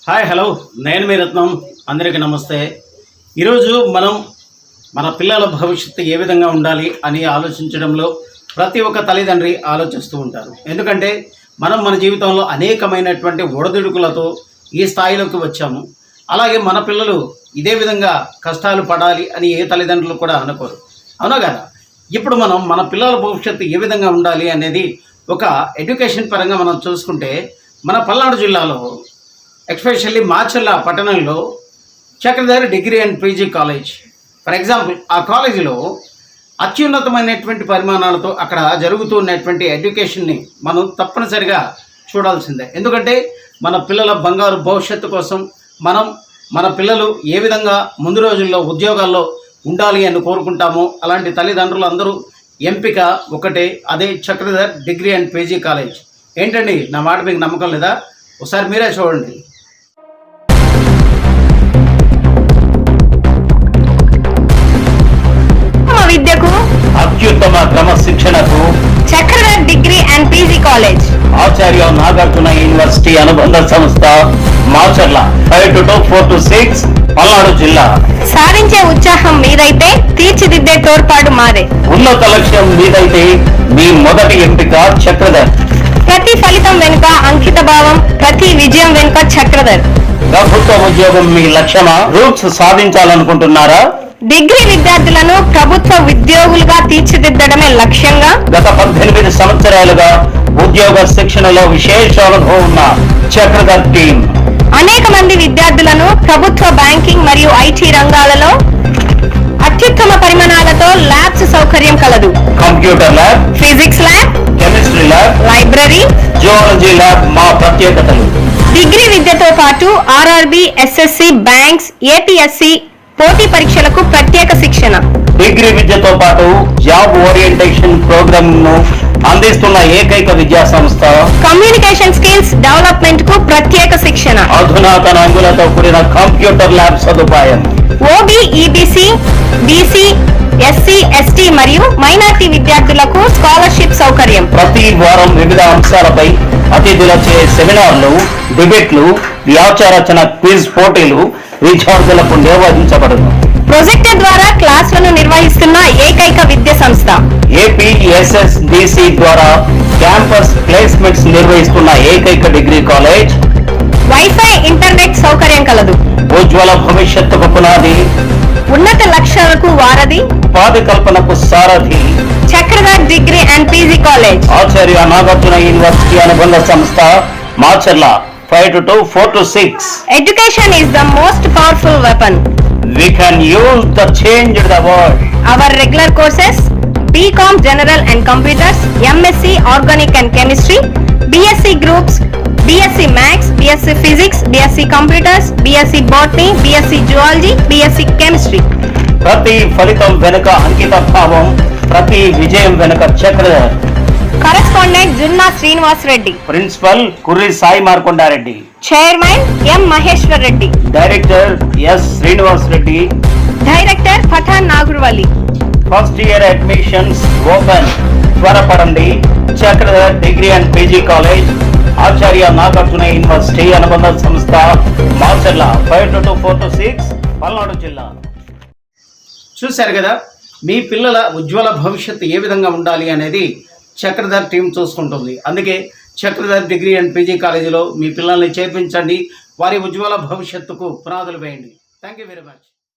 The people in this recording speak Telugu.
హాయ్ హలో నేను మీ రత్నం. అందరికీ నమస్తే. ఈరోజు మనం మన పిల్లల భవిష్యత్తు ఏ విధంగా ఉండాలి అని ఆలోచించడంలో ప్రతి ఒక్క తల్లిదండ్రి ఆలోచిస్తూ ఉంటారు. ఎందుకంటే మనం మన జీవితంలో అనేకమైనటువంటి ఒడిదుడుకులతో ఈ స్థాయిలోకి వచ్చాము. అలాగే మన పిల్లలు ఇదే విధంగా కష్టాలు పడాలి అని ఏ తల్లిదండ్రులు కూడా అనుకోరు, అవునా కదా? ఇప్పుడు మనం మన పిల్లల భవిష్యత్తు ఏ విధంగా ఉండాలి అనేది ఒక ఎడ్యుకేషన్ పరంగా మనం చూసుకుంటే మన పల్నాడు జిల్లాలో ఎస్పెషల్లీ మాచర్ల పట్టణంలో Chakradhar degree and PG college, for example, ఆ కాలేజీలో అత్యున్నతమైనటువంటి పరిమాణాలతో అక్కడ జరుగుతూ ఉన్నటువంటి ఎడ్యుకేషన్ని మనం తప్పనిసరిగా చూడాల్సిందే. ఎందుకంటే మన పిల్లల బంగారు భవిష్యత్తు కోసం మనం మన పిల్లలు ఏ విధంగా ముందు రోజుల్లో ఉద్యోగాల్లో ఉండాలి అని కోరుకుంటామో అలాంటి తల్లిదండ్రులు అందరూ ఎంపిక ఒకటే, అదే Chakradhar degree and PG college. ఏంటండి, నా మాట మీకు నమ్మకం లేదా? ఒకసారి మీరే చూడండి. విద్యకు అత్యుత్తమ క్రమశిక్షణకు Chakradhar degree and PG college, Acharya Nagarjuna university అనుబంధ సంస్థ, మాచర్ల 5 to 4 to 6, పల్నాడు జిల్లా. సాధించే ఉత్సాహం మీదైతే తీర్చిదిద్దే తోడ్పాటు మాదే. ఉన్నత లక్ష్యం మీదైతే మీ మొదటి ఎంపిక చక్రధర్. ప్రతి ఫలితం వెనుక అంకిత భావం, ప్రతి విజయం వెనుక చక్రధర్. ప్రభుత్వ ఉద్యోగం మీ లక్ష్యమా? రూట్స్ సాధించాలనుకుంటున్నారా? డిగ్రీ విద్యార్థులను ప్రభుత్వ ఉద్యోగులుగా తీర్చిదిద్దడమే లక్ష్యంగా గత 18 సంవత్సరాలుగా ఉద్యోగ శిక్షణలో విశేష అనుభవం ఉన్న చక్రధర్ టీం అనేక మంది విద్యార్థులను ప్రభుత్వ బ్యాంకింగ్ మరియు ఐటీ రంగాలలో అత్యుత్తమ పరిమాణాలతో ల్యాబ్స్ సౌకర్యం కలదు. Computer lab, physics lab, chemistry lab, library, zoology lab మా ప్రత్యేకతలు. డిగ్రీ విద్యతో పాటు ఆర్ఆర్బి, ఎస్ఎస్సి, బ్యాంక్స్, ఏపీఎస్సి పోటీ పరీక్షలకు ప్రత్యేక శిక్షణ. డిగ్రీ విద్యతో పాటు జాబ్ ఓరియంటేషన్ ప్రోగ్రామ్ ను అందిస్తున్న ఏకైక విద్యా సంస్థ. కమ్యూనికేషన్ స్కిల్స్ డెవలప్మెంట్ కు ప్రత్యేక శిక్షణ. అధునాతన అంగులతో కూడిన కంప్యూటర్ ల్యాబ్ సదుపాయం. OB, EBC, BC, SC, ST మరియు మైనార్టీ విద్యార్థులకు స్కాలర్షిప్ సౌకర్యం. ప్రతి వారం వివిధ అంశాలపై అతిథులచే సెమినార్లు, డిబేట్లు, వ్యాసరచన క్విజ్ పోటీలు విద్యార్థులకు నిర్వహించబడును. ప్రొజెక్టర్ ద్వారా క్లాసులను నిర్వహిస్తున్న ఏకైక విద్యా సంస్థ. ఏపీఎస్ఎస్డిసి ద్వారా క్యాంపస్ ప్లేస్మెంట్స్ నిర్వహిస్తున్న ఏకైక డిగ్రీ కాలేజ్. వైఫై, ఇంటర్నెట్ సౌకర్యం కలదు. ఉజ్వల భవిష్యత్తుకు పునాది, ఉన్నత లక్ష్యాలకు వారధి, ఉపాధి కల్పనకు సారథి Chakradhar degree and PG college, Acharya Nagarjuna university అనుబంధ సంస్థ, Macherla 5 to 4 to 6. Education is the most powerful weapon. We can use to change the world. Our regular courses: BCom General and Computers, MSc Organic and Chemistry, BSc Groups, BSc Maths, BSc Physics, BSc Computers, BSc Botany, BSc Zoology, BSc Chemistry. ప్రతి ఫలితం వెనుక అంకిత భావం, ప్రతి విజయం వెనుక Chakradhar. Correspondent Junna Srinivas Reddy, principal Kurri Sai Markondareddy, Chairman M Maheshwar Reddy, director S Srinivas Reddy, Director Pathan Nagurwali. First year admissions open. త్వరపడండి. Chakradhar degree and PG college, Acharya Nagarjuna university అనుబంధ సంస్థ, మాచర్ల 5 to 4 to 6, పల్నాడు జిల్లా. చూశారు కదా, మీ పిల్లల ఉజ్వల భవిష్యత్తు ఏ విధంగా ఉండాలి అనేది చక్రధర్ టీం చూసుకుంటుంది. అందుకే చక్రధర్ డిగ్రీ అండ్ పీజీ కాలేజీలో మీ పిల్లల్ని చేర్పించండి. వారి ఉజ్వల భవిష్యత్తుకు పునాదులు వేయండి. Thank you very much.